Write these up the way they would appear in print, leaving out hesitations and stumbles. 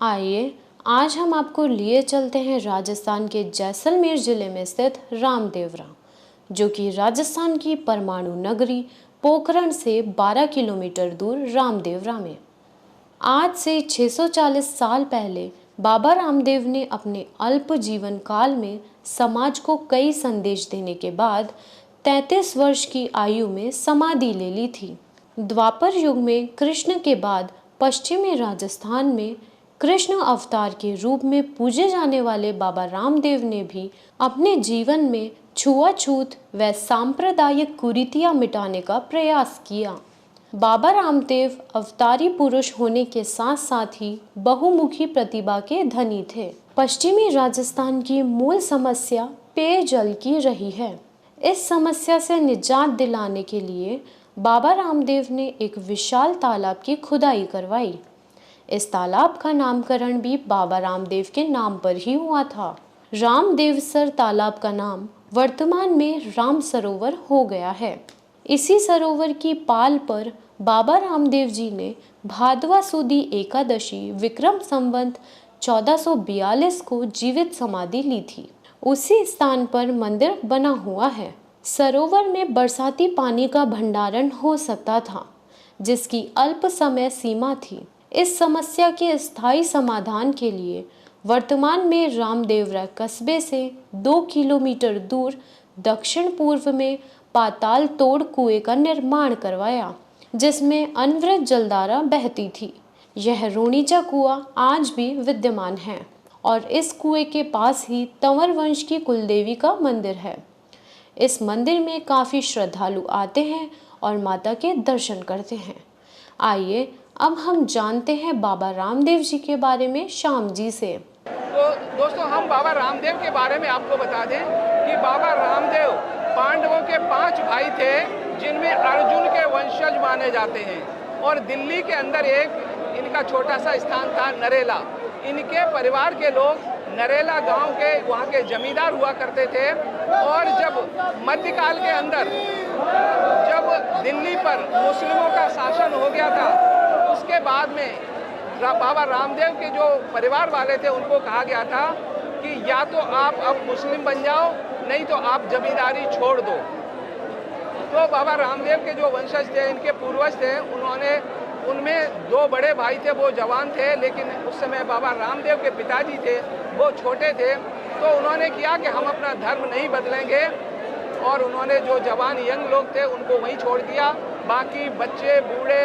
आइए आज हम आपको लिए चलते हैं राजस्थान के जैसलमेर जिले में स्थित रामदेवरा, जो कि राजस्थान की परमाणु नगरी पोखरण से 12 किलोमीटर दूर रामदेवरा में। आज से 640 साल पहले बाबा रामदेव ने अपने अल्प जीवन काल में समाज को कई संदेश देने के बाद 33 वर्ष की आयु में समाधि ले ली थी। द्वापर युग में कृष्ण के बाद पश्चिमी राजस्थान में कृष्ण अवतार के रूप में पूजे जाने वाले बाबा रामदेव ने भी अपने जीवन में छुआछूत व सांप्रदायिक कुरीतियां मिटाने का प्रयास किया। बाबा रामदेव अवतारी पुरुष होने के साथ साथ ही बहुमुखी प्रतिभा के धनी थे। पश्चिमी राजस्थान की मूल समस्या पेयजल की रही है। इस समस्या से निजात दिलाने के लिए बाबा रामदेव ने एक विशाल तालाब की खुदाई करवाई। इस तालाब का नामकरण भी बाबा रामदेव के नाम पर ही हुआ था। रामदेवसर तालाब का नाम वर्तमान में राम सरोवर हो गया है। इसी सरोवर की पाल पर बाबा रामदेव जी ने भादवा सुदी एकादशी विक्रम संवत 1442 को जीवित समाधि ली थी। उसी स्थान पर मंदिर बना हुआ है। सरोवर में बरसाती पानी का भंडारण हो सकता था, जिसकी अल्प समय सीमा थी। इस समस्या के स्थायी समाधान के लिए वर्तमान में रामदेवरा कस्बे से 2 किलोमीटर दूर दक्षिण पूर्व में पाताल तोड़ कुएं का निर्माण करवाया, जिसमें अनवरत जलधारा बहती थी। यह रोनीचा कुआं आज भी विद्यमान है और इस कुएं के पास ही तंवर वंश की कुलदेवी का मंदिर है। इस मंदिर में काफ़ी श्रद्धालु आते हैं और माता के दर्शन करते हैं। आइए अब हम जानते हैं बाबा रामदेव जी के बारे में श्याम जी से। तो दोस्तों, हम बाबा रामदेव के बारे में आपको बता दें कि बाबा रामदेव पांडवों के 5 भाई थे, जिनमें अर्जुन के वंशज माने जाते हैं। और दिल्ली के अंदर एक इनका छोटा सा स्थान था नरेला। इनके परिवार के लोग नरेला गांव के वहाँ के जमींदार हुआ करते थे। और जब मध्यकाल के अंदर जब दिल्ली पर मुस्लिमों का शासन हो गया था, उसके बाद में बाबा रामदेव के जो परिवार वाले थे उनको कहा गया था कि या तो आप अब मुस्लिम बन जाओ, नहीं तो आप जमींदारी छोड़ दो। तो बाबा रामदेव के जो वंशज थे, इनके पूर्वज थे, उनमें 2 बड़े भाई थे, वो जवान थे, लेकिन उस समय बाबा रामदेव के पिताजी थे, वो छोटे थे। तो उन्होंने किया कि हम अपना धर्म नहीं बदलेंगे, और उन्होंने जो जवान यंग लोग थे उनको वहीं छोड़ दिया। बाकी बच्चे बूढ़े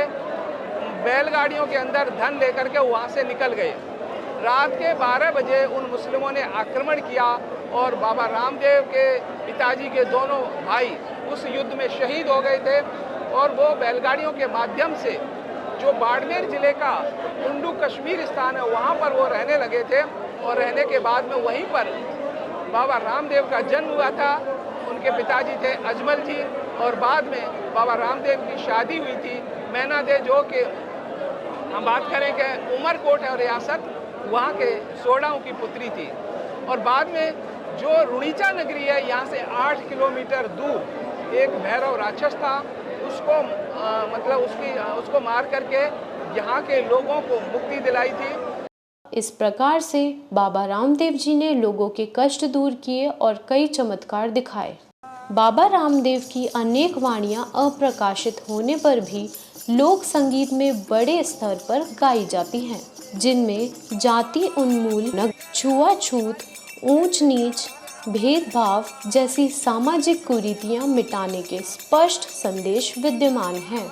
बैलगाड़ियों के अंदर धन लेकर के वहाँ से निकल गए। रात के 12 बजे उन मुस्लिमों ने आक्रमण किया और बाबा रामदेव के पिताजी के दोनों भाई उस युद्ध में शहीद हो गए थे। और वो बैलगाड़ियों के माध्यम से जो बाड़मेर जिले का कुंडू कश्मीर स्थान है, वहाँ पर वो रहने लगे थे। और रहने के बाद में वहीं पर बाबा रामदेव का जन्म हुआ था। उनके पिताजी थे अजमल जी, और बाद में बाबा रामदेव की शादी हुई थी मैना दे, जो कि हम बात करें कि उमरकोट और रियासत, वहाँ के सोडाओं की पुत्री थी। और बाद में जो रुणीचा नगरी है, यहाँ से 8 किलोमीटर दूर एक भैरव राक्षस था, उसको मार करके यहाँ के लोगों को मुक्ति दिलाई थी। इस प्रकार से बाबा रामदेव जी ने लोगों के कष्ट दूर किए और कई चमत्कार दिखाए। बाबा रामदेव की अनेक वाणियाँ अप्रकाशित होने पर भी लोक संगीत में बड़े स्तर पर गाई जाती हैं, जिनमें जाति उन्मूलन, छुआछूत, ऊंच नीच, भेदभाव जैसी सामाजिक कुरीतियां मिटाने के स्पष्ट संदेश विद्यमान हैं।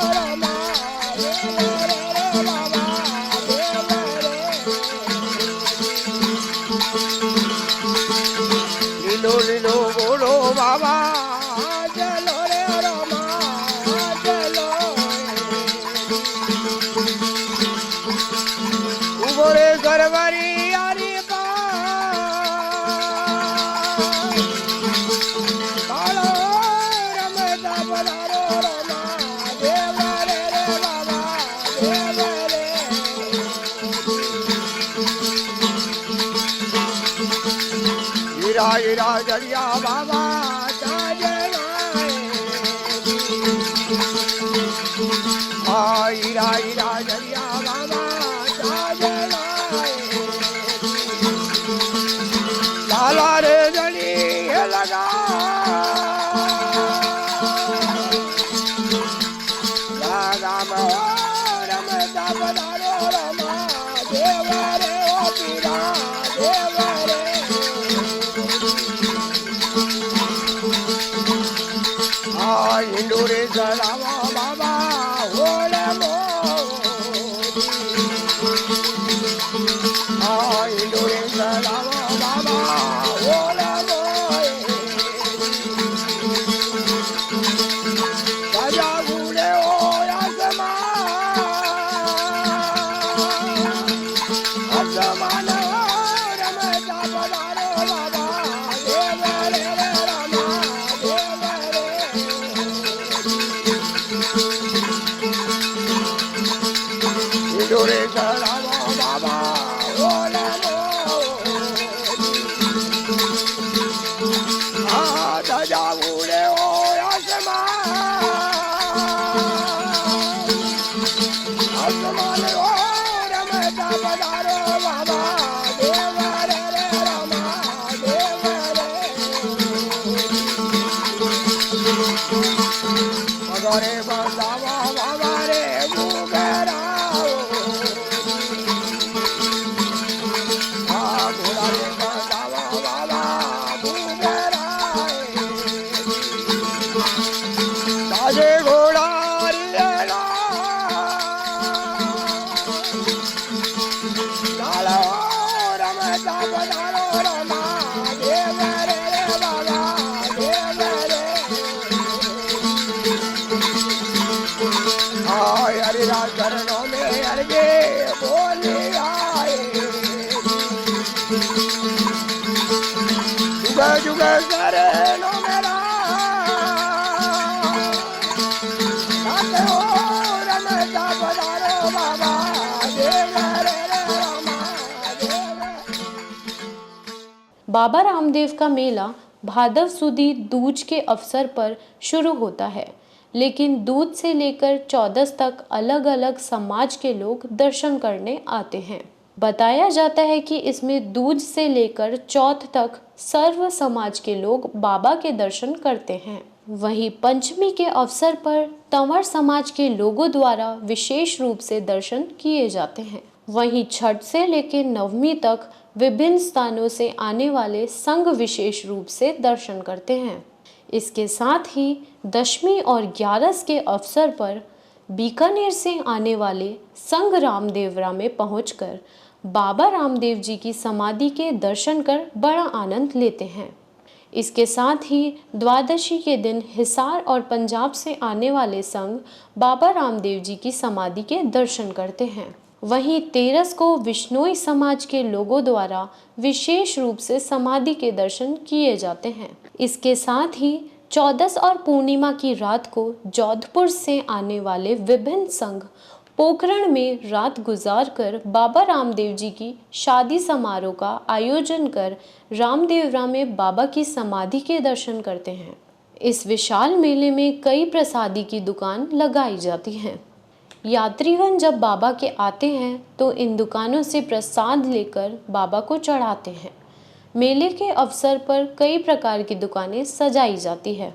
रम हीरा हीरा जड़िया बाबा हीरा हीरा जड़िया बाबा लाला रे जड़ी लगा राम रम बदारो रमा देव रे ओ पीरा देव रे इंदूरे सलामा बाबा ओले इंदूरे सलामा बाबा ओले राजा भूले ओ आसमान रमता बदारो बाबा देव रे रमा देव इंदूरे सलामा बाबा ओले राजा भूले ओ आसमान रमता बदारो बाबा देव रे रमा देव रे बंदावा बाबा रे मुगरा घोड़ा रे बंदावा बाबा मुगरा ताजे घोड़ा रियला लाला रमता बदारो रमा देव रे बाबा देव रे हरिराज चरणों में अर्गे बोले आए जुग जुग शरणों मेरा रमता बदारो बाबा देव रे रमा देव। बाबा रामदेव का मेला भादव सुदी दूज के अवसर पर शुरू होता है, लेकिन दूज से लेकर चौदस तक अलग अलग समाज के लोग दर्शन करने आते हैं। बताया जाता है कि इसमें दूज से लेकर चौथ तक सर्व समाज के लोग बाबा के दर्शन करते हैं। वहीं पंचमी के अवसर पर तंवर समाज के लोगों द्वारा विशेष रूप से दर्शन किए जाते हैं। वहीं छठ से लेकर नवमी तक विभिन्न स्थानों से आने वाले संघ विशेष रूप से दर्शन करते हैं। इसके साथ ही दशमी और 11 के अवसर पर बीकानेर से आने वाले संघ रामदेवरा में पहुंचकर बाबा रामदेव जी की समाधि के दर्शन कर बड़ा आनंद लेते हैं। इसके साथ ही द्वादशी के दिन हिसार और पंजाब से आने वाले संघ बाबा रामदेव जी की समाधि के दर्शन करते हैं। वहीं 13 को विश्नोई समाज के लोगों द्वारा विशेष रूप से समाधि के दर्शन किए जाते हैं। इसके साथ ही 14 और पूर्णिमा की रात को जोधपुर से आने वाले विभिन्न संघ पोखरण में रात गुजार कर बाबा रामदेव जी की शादी समारोह का आयोजन कर रामदेवरा में बाबा की समाधि के दर्शन करते हैं। इस विशाल मेले में कई प्रसादी की दुकान लगाई जाती हैं। यात्रीगण जब बाबा के आते हैं तो इन दुकानों से प्रसाद लेकर बाबा को चढ़ाते हैं। मेले के अवसर पर कई प्रकार की दुकानें सजाई जाती है।